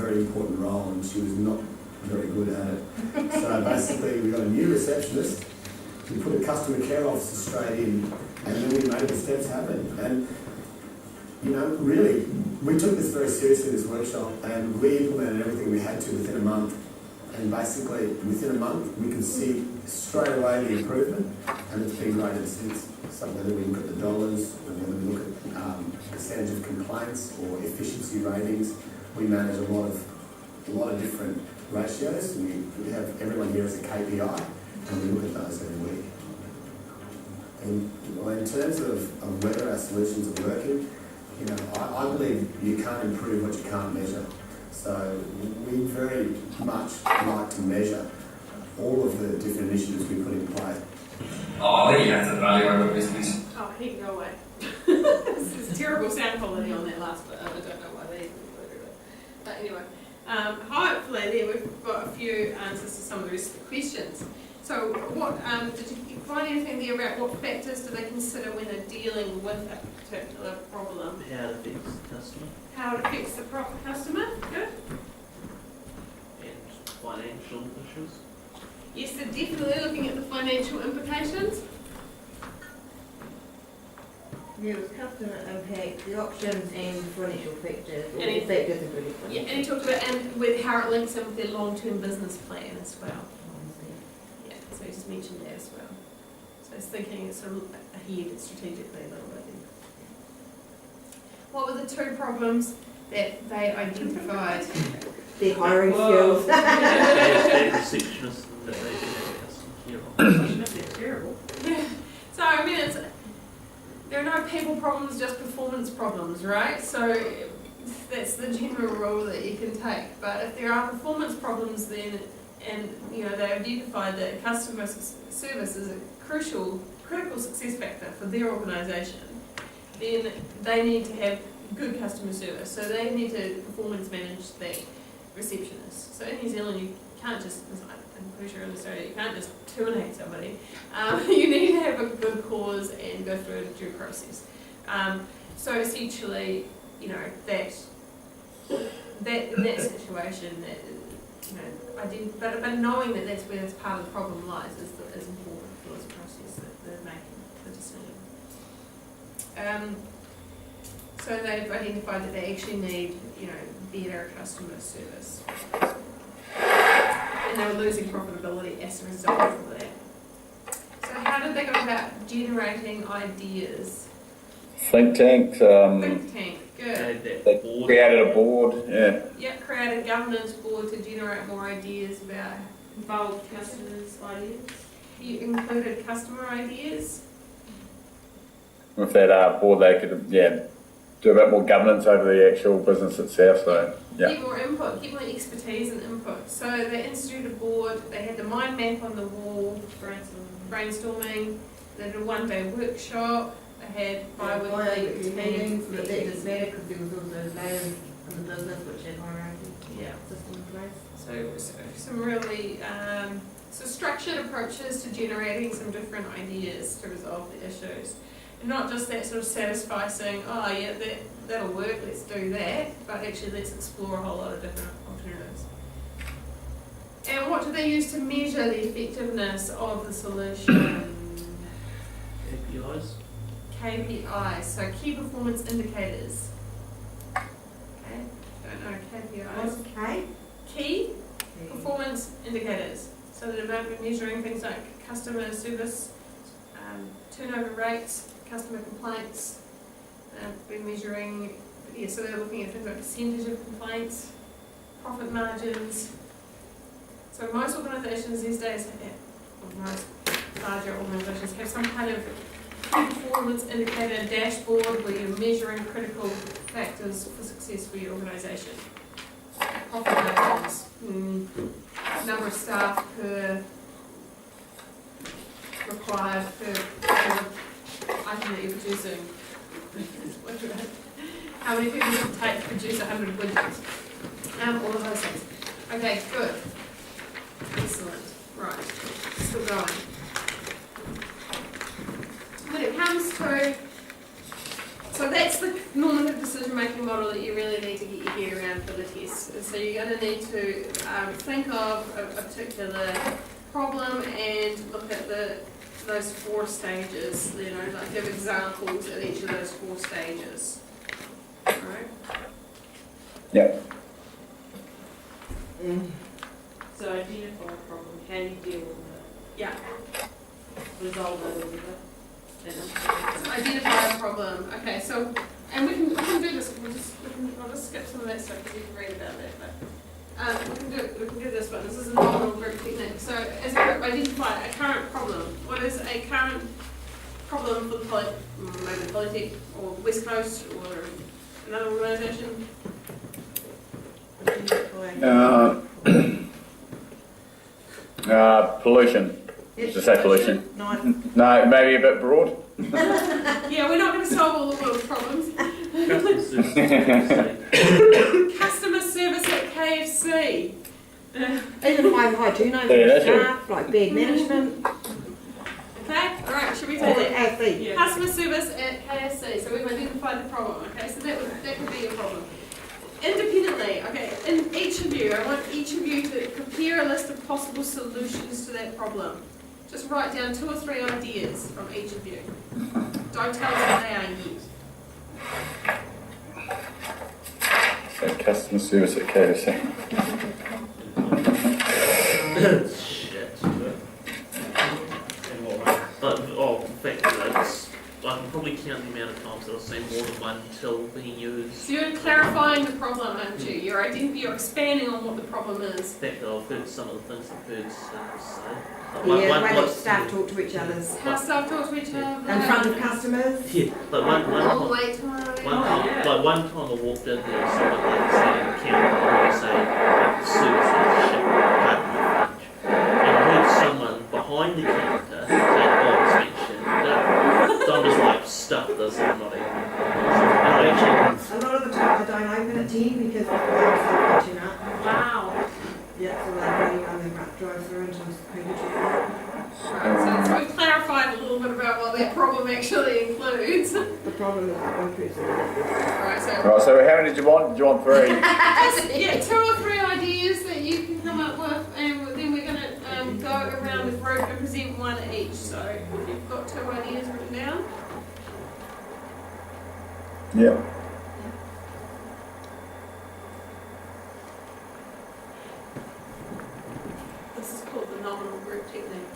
very important role, and she was not very good at it. So basically, we got a new receptionist. We put a customer care officer straight in, and then we made the steps happen. And you know, really, we took this very seriously, this workshop, and we implemented everything we had to within a month. And basically, within a month, we could see straight away the improvement, and it's been great ever since. So whether we look at the dollars, whether we look at percentage of complaints or efficiency ratings, we manage a lot of different ratios. We have everyone here as a KPI, and we look at those every week. And well, in terms of whether our solutions are working, you know, I believe you can't improve what you can't measure. So we very much like to measure all of the different initiatives we put in place. Oh, I think you have to value over business. Oh, he can go away. This is terrible sound quality on that last bit. I don't know why they included it. But anyway, hopefully there we've got a few answers to some of the rest of the questions. So what, did you find anything there about what factors do they consider when they're dealing with a particular problem? How it affects the customer How it affects the customer? Good. and financial issues. Yes, they're definitely looking at the financial implications. There was customer impact, the options and financial factors. All And the factors are really Yeah, and he talked about and with how it links in with their long-term business plan as well. Yeah, so he just mentioned that as well. So he's thinking sort of ahead strategically a little bit. What were the two problems that they identified? The hiring Whoa. skills. They receptionists that they can have customer care. That's terrible. So I mean, there are no people problems, just performance problems, right? So that's the general rule that you can take. But if there are performance problems, then and you know they identified that customer service is a critical success factor for their organisation, then they need to have good customer service. So they need to performance manage that receptionist. So in New Zealand, you can't just, I'm pretty sure in Australia, you can't just terminate somebody. You need to have a good cause and go through a due process. So essentially, you know, that in that situation, that you know, but knowing that that's where this part of the problem lies is important for this process that they're making the decision. So they've identified that they actually need, you know, better customer service. And they were losing profitability as a result of that. So how did they go about generating ideas? Think tank. Think tank, good. They created a board. Yeah. Yep, create a governance board to generate more ideas about involved customers' ideas. You included customer ideas. With that board, they could do a bit more governance over the actual business itself. So Get more input, get more expertise and input. So they instituted a board, they had the mind map on the wall, brainstorming, they did a one-day workshop, they had bi-weekly meetings, but that meetings. didn't matter because there was also layers in the business which had hierarchy Yeah. system in place. So some really structured approaches to generating some different ideas to resolve the issues. And not just that sort of satisfy saying, oh yeah, that'll work, let's do that, but actually let's explore a whole lot of different alternatives. And what do they use to measure the effectiveness of the solution? KPIs. KPIs, so key performance indicators. Okay, don't know KPIs. What's K? Key performance indicators. So that about measuring things like customer service, turnover rates, customer complaints. We're measuring, so they're looking at things like percentage of complaints, profit margins. So most organisations these days, or most larger organisations, have some kind of performance indicator dashboard where you're measuring critical factors for success for your organisation. Profit margins, number of staff per required per item that you're producing. How many people does it take to produce 100 widgets? All of those things. Okay, good. Excellent. Right, still going. When it comes to, so that's the normative decision-making model that you really need to get your head around for the test. And so you're going to need to think of a particular problem and look at those 4 stages, you know, like give examples at each of those 4 stages. Alright? Yep. So identify a problem, how you deal with it, Yeah. resolve it with it. So identify a problem. Okay, so, and we can do this, I'll just skip some of that stuff because you can read about that, but we can do this one. This is a nominal group technique. So as a group, identify a current problem. What is a current problem for the maybe Polytech or West Coast or another organisation? Pollution. Just say pollution. No, maybe a bit broad. Yeah, we're not going to solve all the world's problems. Customer service at KFC. Even I do know Yeah, that's staff, like bad management, Okay, alright, should we all take the that? AFC. Customer service at KFC, so we've identified the problem, okay, so that could be a problem. Independently, okay, in each of you, I want each of you to prepare a list of possible solutions to that problem. Just write down 2 or 3 ideas from each of you. Don't tell us what they are yet. So customer service at KFC. Shit. But, in fact, I can probably count the amount of times that I've seen more than one till being used. So you're clarifying the problem, aren't you? You're expanding on what the problem is. In fact, I've heard some of the things I've heard staff say. Yeah, way that staff talk to each other How staff talk to each other. in front of customers. Yeah, but Oh, wait time. one time I walked in there, someone like saying the counter, and they say, the service is shit, cut in the fridge. And I heard someone behind the counter say, oh, it's been shit. So I'm just like, stuff this, I'm not even. And I actually, A lot of the time I don't open it to you because the fires are catching up. Wow. Yeah, so they're running on the drive through into the Right, so we've clarified a little bit about what that problem actually includes. The problem is one person. Right, so Right, so how many did you want? Did you want 3? just 2 or 3 ideas that you can come up with, and then we're going to go around the group and present one each. So if you've got 2 ideas written down. Yep. This is called the nominal group technique.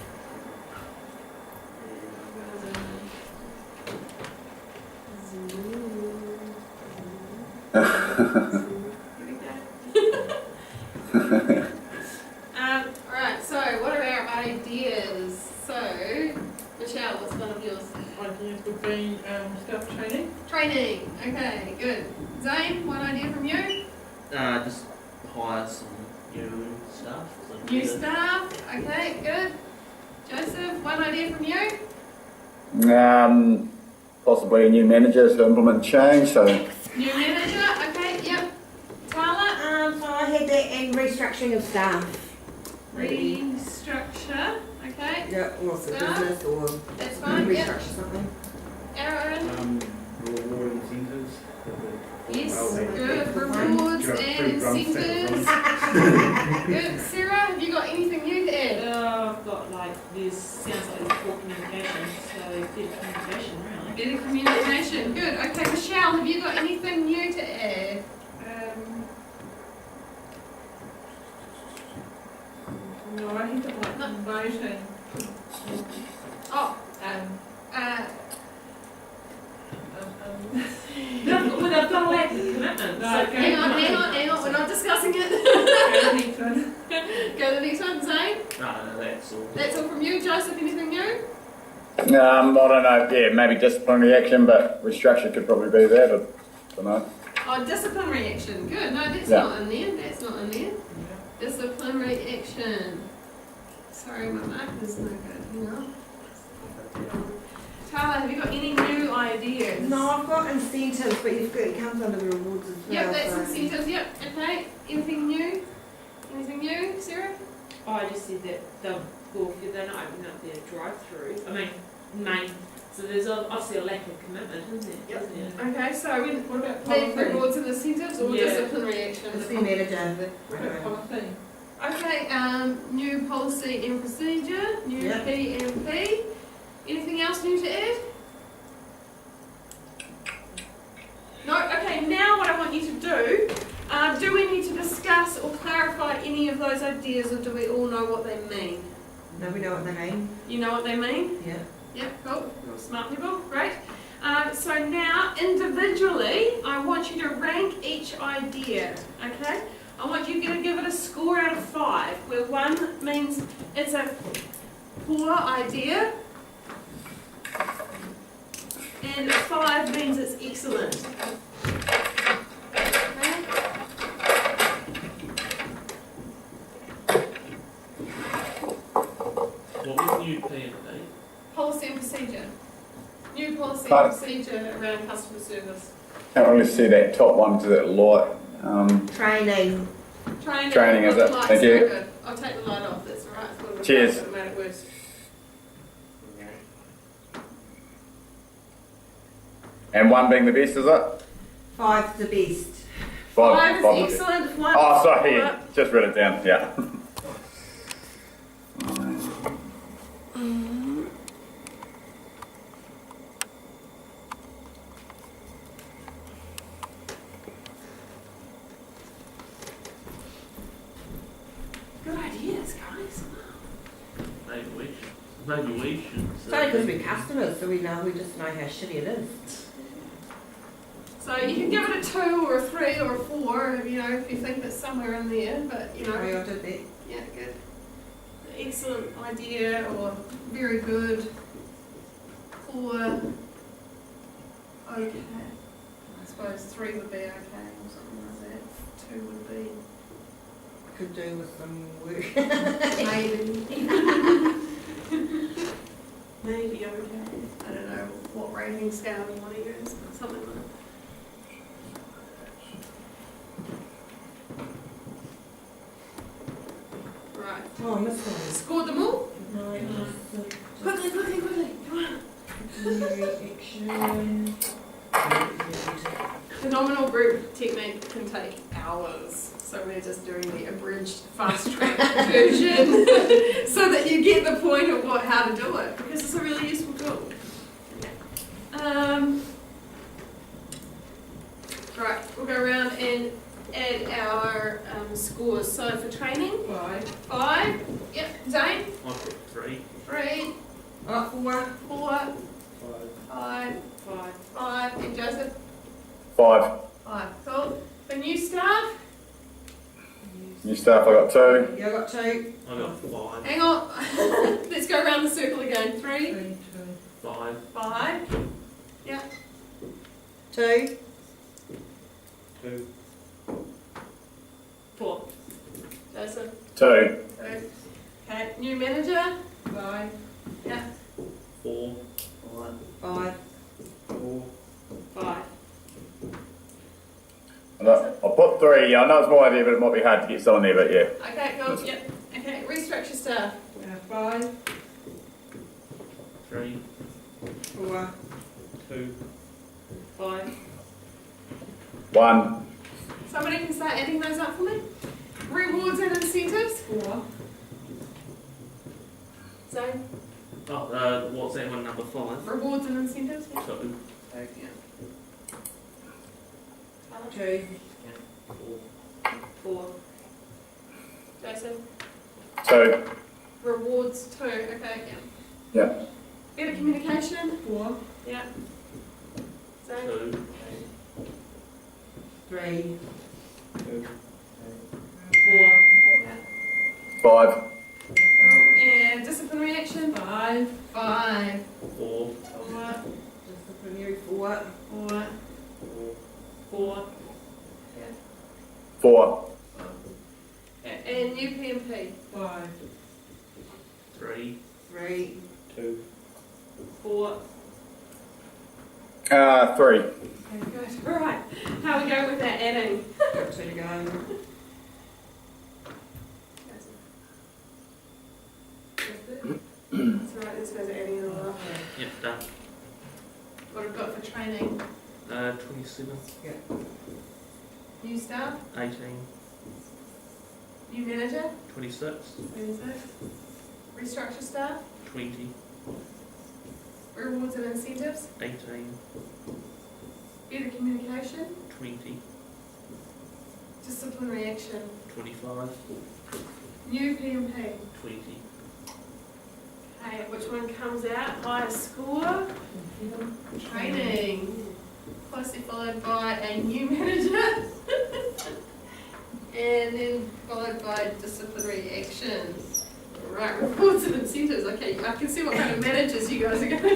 Alright, so what are our ideas? So, Michelle, what's one of yours? Ideas would be staff training. Training, okay, good. Zane, one idea from you? just hire some new staff. New staff, okay, good. Joseph, one idea from you? Possibly a new manager to implement change, so New manager, okay, yep. Tyler? So I had that and restructuring of staff. Restructure, okay, Yeah, or the Staff? business or that's fine, yep. restructure something. Aaron? Reward incentives. Yes, Well, good, rewards Got and free grants, incentives. Good, Sarah, have you got anything new to add? I've got sounds like there's poor communication, so better communication really. Better communication, good. Okay, Michelle, have you got anything new to add? No, I think of promotion. Oh, But I've got a lack of commitment. So hang on, we're not discussing it. Go to the next one. Go to the next one, Zane. No, that's all. That's all from you. Joseph, anything new? I don't know, yeah, maybe disciplinary action, but restructure could probably be there, but I don't know. Oh, disciplinary action. Good. No, that's Yeah. not in there. That's not in there. Disciplinary action. Sorry, my mic is no good. Hang on. Tyler, have you got any new ideas? No, I've got incentives, but it comes under the rewards as well. Yep, that's so- incentives. Yep. Okay. Anything new? Anything new, Sarah? Oh, I just said that they're not opening up their drive-through. I mean, main So there's obviously a lack of commitment, isn't there? Yep. Isn't there? Okay, so we What about leave policy? rewards and incentives or Yeah. disciplinary action? The city manager, What about policy? Okay, new policy and procedure, new Yeah. PMP. Anything else new to add? No? Okay, now what I want you to do we need to discuss or clarify any of those ideas, or do we all know what they mean? no, we know what they mean. You know what they mean? Yeah. Yeah, cool. You're smart people, great. So now, individually, I want you to rank each idea, okay? I want you to give it a score out of 5, where 1 means it's a poor idea, and 5 means it's excellent. Okay? What was new PMP? Policy and procedure. New policy and Right. procedure around customer service. Can't really see that top one to that light. Training. Training, is The it? lights Thank are you. good. I'll take the light off, that's all right. It's a little bit Cheers. bright, but it made it worse. And 1 being the best, is it? 5's the best. 5 is five the best. excellent. 1 Oh, is sorry, poor. just wrote it down, yeah. Good ideas, guys. Maybe we should. It's only because we're customers, so we just know how shitty it is. So you can give it a 2 or a 3 or a 4, you know, if you think it's somewhere in there, but you know, I did that. yeah, good. Excellent idea, or very good, poor, okay. I suppose 3 would be okay, or something like that. 2 would be Could do with some work. maybe. Maybe okay. I don't know what rating scale you want to use, but something like that. Right. Oh, I missed one. Scored them all? No, Quickly, come on. action. Phenomenal group technique can take hours, so we're just doing the abridged fast track version so that you get the point of how to do it, because it's a really useful tool. Right, we'll go around and add our scores. So for training, 5. Yep, Zane, I've got 3. 3, Oh, 4. 4, 5, 5, and Joseph, 5. 5. Cool. For new staff, New staff, I got 2. Yeah, I got 2. I got 5. hang on. Let's go around the circle again. 3, 5. 5, 2. 2. 4. Joseph, 2. 2. Okay, new manager, 5. 4. 4, 5. 4. 5. I'll put 3. I know it's my idea, but it might be hard to get someone there, but yeah. Okay, cool. Yep. Okay, restructure staff. 5. 3. 4. 2. 5. 1. Somebody can start adding those up for me. Rewards and incentives. 4. Zane, Oh, what's that one, number 5? rewards and incentives. 2. Yeah. 2. 4. Jason, 2. rewards 2. Okay, yeah. Yeah. Better communication. 4. Yeah. Zane, 2. 3. 2. 4. Yeah. 5. And disciplinary action. 5. 5. 4. 4. Disciplinary 4. 4. 4. 4. And new PMP. 5. 3. 3. 2. 4. 3. Okay, good. Right. How are we going with that adding? Got 2 to go. That's right, this goes adding it all up. Yep, done. What have we got for training? 27, New staff? 18, New manager? 26, 26. Restructure staff? 20, Rewards and incentives? 18, Better communication? 20, Disciplinary action? 25, New PMP? 20. Okay, which one comes out? Highest score? Training. Closely followed by a new manager. And then followed by disciplinary action. Right, reports and incentives. Okay, I can see what kind of managers you guys are going to be.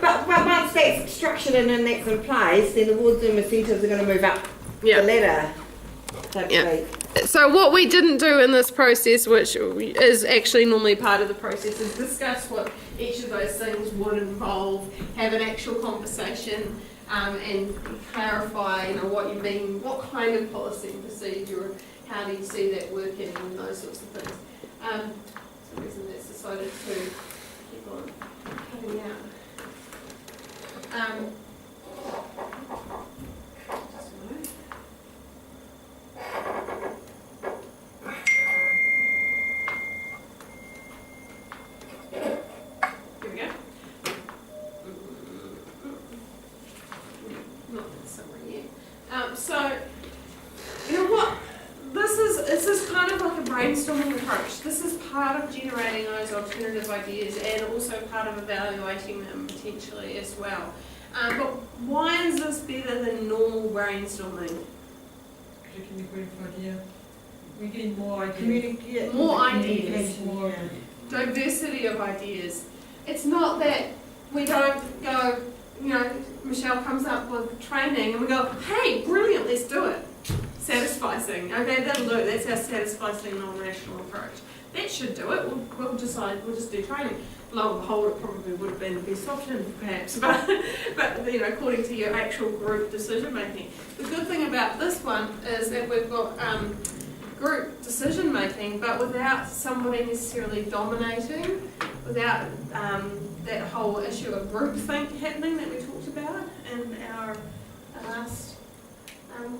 But once that's structured and then that's in place, then the awards and incentives are going to move up the ladder. So to Yeah. speak. So what we didn't do in this process, which is actually normally part of the process, is discuss what each of those things would involve, have an actual conversation, and clarify, what you mean, what kind of policy and procedure, how do you see that working, and those sorts of things. For some reason that's decided to keep on cutting out. Just a moment. Here we go. Not that summary yet. So, you know what? This is kind of like a brainstorming approach. This is part of generating those alternative ideas and also part of evaluating them potentially as well. But why is this better than normal brainstorming? We're getting more ideas. More ideas. More. Diversity of ideas. It's not that we don't go, Michelle comes up with training and we go, hey, brilliant, let's do it. Satisficing. Okay, that'll do it. That's our satisficing non-rational approach. That should do it. We'll decide, we'll just do training. Lo and behold, it probably would have been the best option, perhaps, but according to your actual group decision making. The good thing about this one is that we've got group decision making, but without somebody necessarily dominating, without that whole issue of groupthink happening that we talked about in our last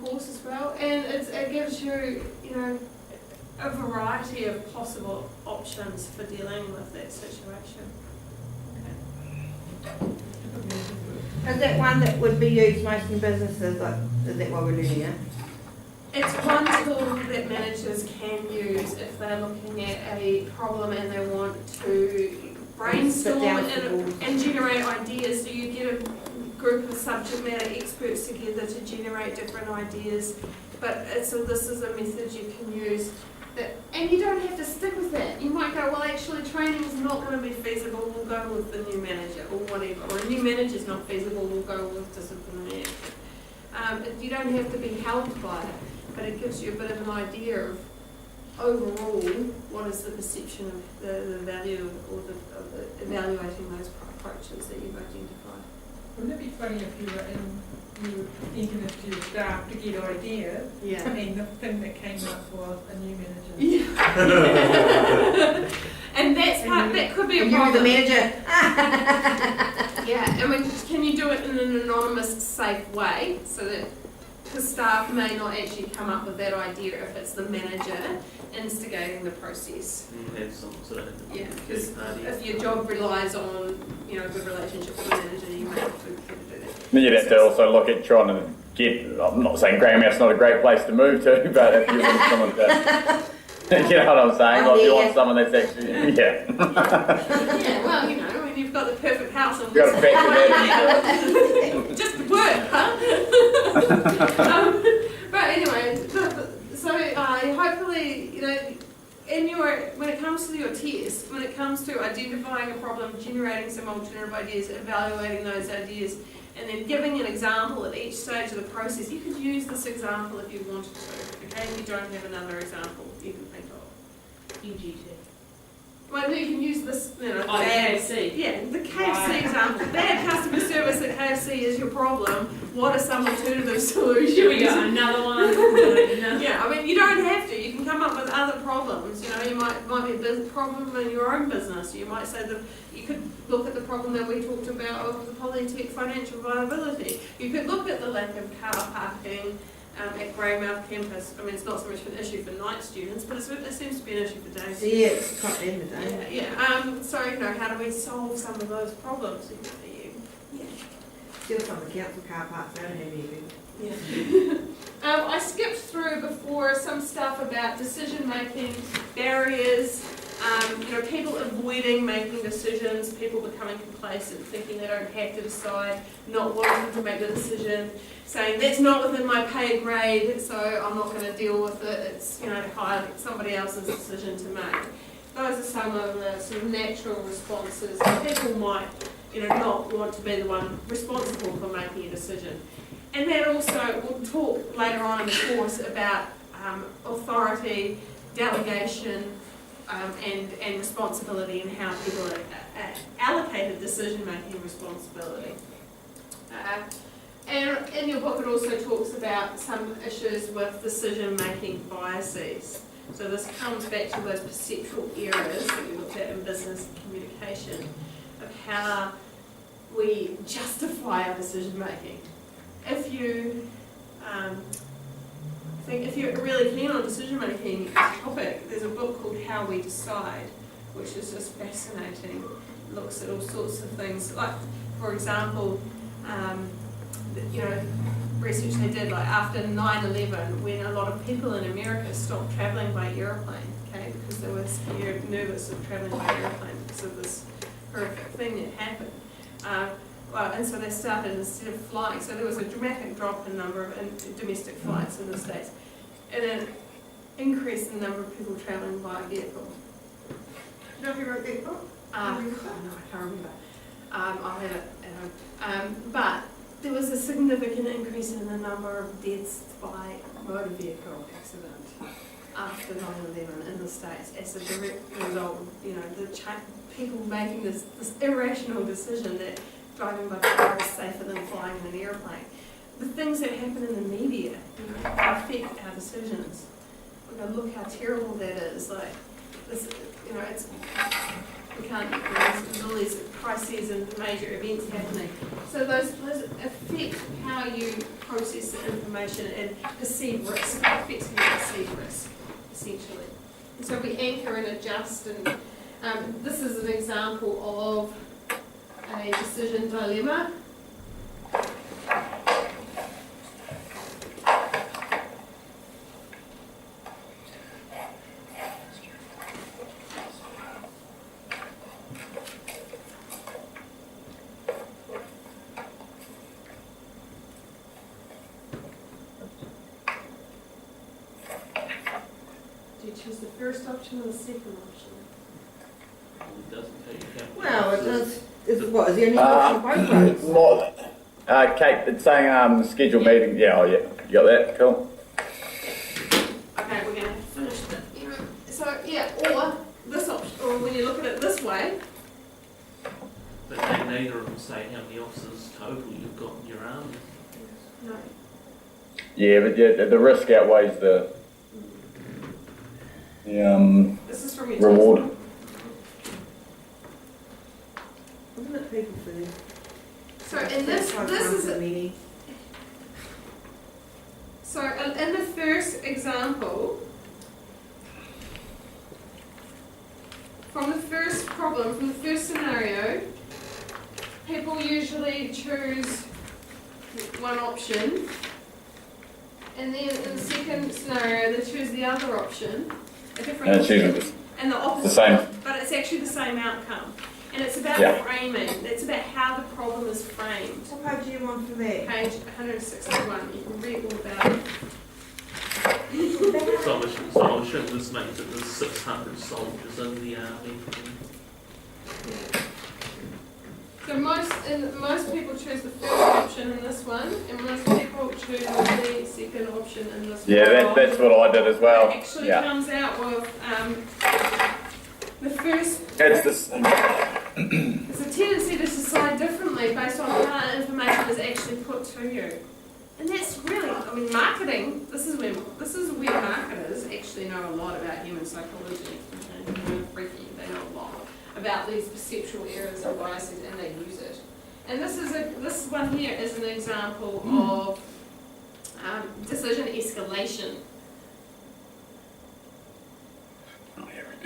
course as well. And it gives you, a variety of possible options for dealing with that situation. Is that one that would be used most in businesses? Is that what we're doing here? It's one tool that managers can use if they're looking at a problem and they want to brainstorm and generate ideas. So you get a group of subject matter experts together to generate different ideas. But so this is a method you can use. And you don't have to stick with that. You might go, well, actually training is not going to be feasible, we'll go with the new manager or whatever. Or a new manager is not feasible, we'll go with disciplinary action. You don't have to be held by it, but it gives you a bit of an idea of overall what is the perception of the value of the evaluating those approaches that you've identified. Wouldn't it be funny if you were thinking of your staff to get ideas, Yeah. and the thing that came up was a new manager? Yeah. And that's part, that could be a And you were the problem. manager. Yeah, I mean, can you do it in an anonymous, safe way so that the staff may not actually come up with that idea if it's the manager instigating the process? You have some sort of Yeah, third because party. if your job relies on, a good relationship with the manager, you may have to do that. Then you'd have to also look at trying to get, I'm not saying Graham not a great place to move to, but if you want someone to, you know what I'm saying? Like you want someone that's actually, yeah. Yeah, well, when you've got the perfect house and You've got to factor that into it. just work, huh? But anyway, so hopefully, when it comes to your test, when it comes to identifying a problem, generating some alternative ideas, evaluating those ideas, and then giving an example at each stage of the process, you could use this example if you wanted to, okay? If you don't have another example you can think of. UGT. Well, you can use this, KFC. Yeah, the KFC Right. example. Bad customer service at KFC is your problem. What are some alternative solutions? Here we go, another one. Yeah, I mean, you don't have to. You can come up with other problems. You know, you might be a business problem in your own business. You might say that you could look at the problem that we talked about of the Polytech financial viability. You could look at the lack of car parking at Greymouth campus. I mean, it's not so much an issue for night students, but it seems to be an issue for day students. Yeah, it's quite the end of the day. So, you know, how do we solve some of those problems? Still some of the council car parks don't have anything. Yeah. I skipped through before some stuff about decision-making, barriers, you know, people avoiding making decisions, people becoming complacent, thinking they don't have to decide, not wanting to make the decision, saying that's not within my pay grade, so I'm not going to deal with it. It's, you know, somebody else's decision to make. Those are some of the sort of natural responses. People might, you know, not want to be the one responsible for making a decision. And then also, we'll talk later on in the course about authority, delegation, and responsibility, and how people are allocated decision-making responsibility. And in your book it also talks about some issues with decision-making biases. So this comes back to those perceptual errors that we looked at in business communication, of how we justify our decision-making. If you're really keen on decision-making topic, there's a book called How We Decide, which is just fascinating. It looks at all sorts of things, like, for example, you know, research they did, like after 9/11, when a lot of people in America stopped travelling by aeroplane, okay, because they were scared, nervous of travelling by aeroplane because of this horrific thing that happened. And so they started, instead of flying, so there was a dramatic drop in number of domestic flights in the States, and an increase in the number of people travelling by vehicle. Do you know if you wrote that book? No, I can't remember. I'll have it at home. But there was a significant increase in the number of deaths by motor vehicle accident after 9/11 in the States as a direct result of, you know, the people making this irrational decision that driving by car is safer than flying in an airplane. The things that happen in the media, you know, affect our decisions. You know, look how terrible that is. Like this, you know, it's we can't. There's all these crises and major events happening. So those affect how you process the information and perceive risk. It affects how you perceive risk, essentially. And so we anchor and adjust. And this is an example of a decision dilemma. Do you choose the first option or the second option? It doesn't tell you how. Well, it does. What is the only option both roads? More, Kate, it's saying scheduled meeting. Yeah, oh yeah, you got that? Cool. Okay, we're going to finish that. So yeah, or this option, or when you look at it this way. But neither of them say how many officers total you've got in your army. No. Yeah, but yeah, the risk outweighs the This is from your reward. textbook. Wasn't it people for them? So in this is a meeting. so in the first example, from the first problem, from the first scenario, people usually choose one option, and then in the second scenario they choose the other option, a different And it's option, usually and the opposite, the same. but it's actually the same outcome. And it's about framing. It's about how the problem is framed. What page do you want for that? Page 161. You can read all about it. So I'm sure this means that there's 600 soldiers in the army. So most people choose the first option in this one, and most people choose the second option in this one. Yeah, that's what I did as well. It actually Yeah. comes out with the first. It's this. There's a tendency to decide differently based on how information is actually put to you. And that's really, I mean, marketing, this is where marketers actually actually know a lot about human psychology. And human freaky, they know a lot about these perceptual errors and biases, and they use it. And this one here is an example of decision escalation.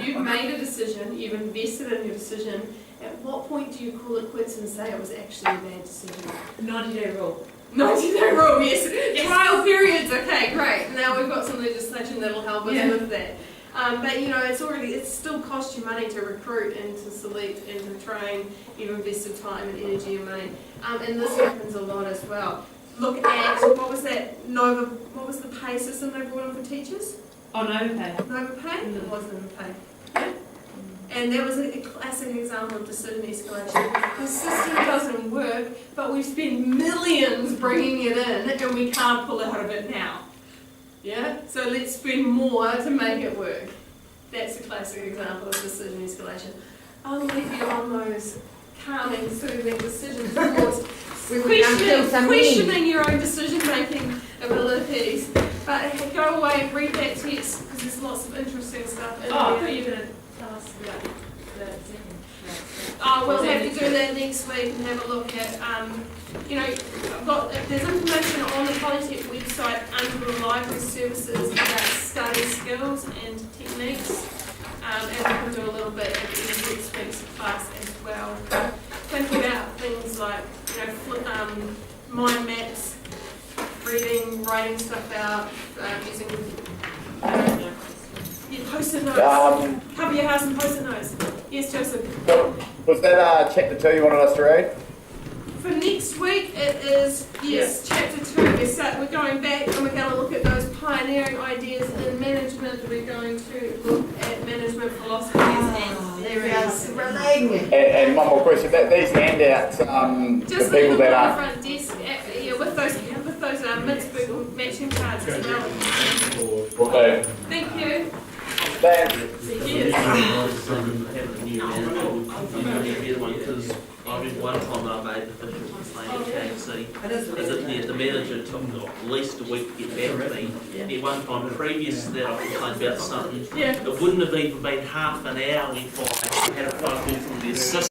You've made a decision, you've invested in your decision. At what point do you call it quits and say it was actually a bad decision? 90-day rule. 90-day rule, yes. Trial periods, okay, great. Now we've got some legislation that'll help us with that. But you know, it's still cost you money to recruit and to select and to train. You've invested time and energy and money. And this happens a lot as well. Look at, what was the pay system they brought in for teachers? Oh, NovaPay. NovaPay? It was NovaPay. Yeah. And that was a classic example of decision escalation. The system doesn't work, but we spend millions bringing it in and we can't pull out of it now. Yeah? So let's spend more to make it work. That's a classic example of decision escalation. I'll leave you on those calming, soothing decision boards. Questioning your own decision making abilities. But go away and read that text because there's lots of interesting stuff in Oh, I there. thought you were going to tell us about the second. Oh, we'll have to do that next week and have a look at, you know, there's information on the Polytech website under the library services about study skills and techniques. And we can do a little bit at the end of next week's class as well. Think about things like, you know, mind maps, reading, writing stuff out, using post-it notes. Cover your house in post-it notes. Yes, Joseph. Was that chapter 2 you wanted us to read? For next week, it is, yes, chapter 2. We're going back and we're going to look at those pioneering ideas in management. We're going to look at management philosophies and theories. And one more question, these handouts, Just the people leave them that on are... the front desk, with those Mintzberg matching cards as well. Okay. Thank you. Thanks. Yes. Have a new manager would be the one, because I remember one time I made an official complaint at KC, is that the manager took at least a week to get back to me. At one time previous to that I complained about something, it wouldn't have even been half an hour before I had a phone call from the assistant.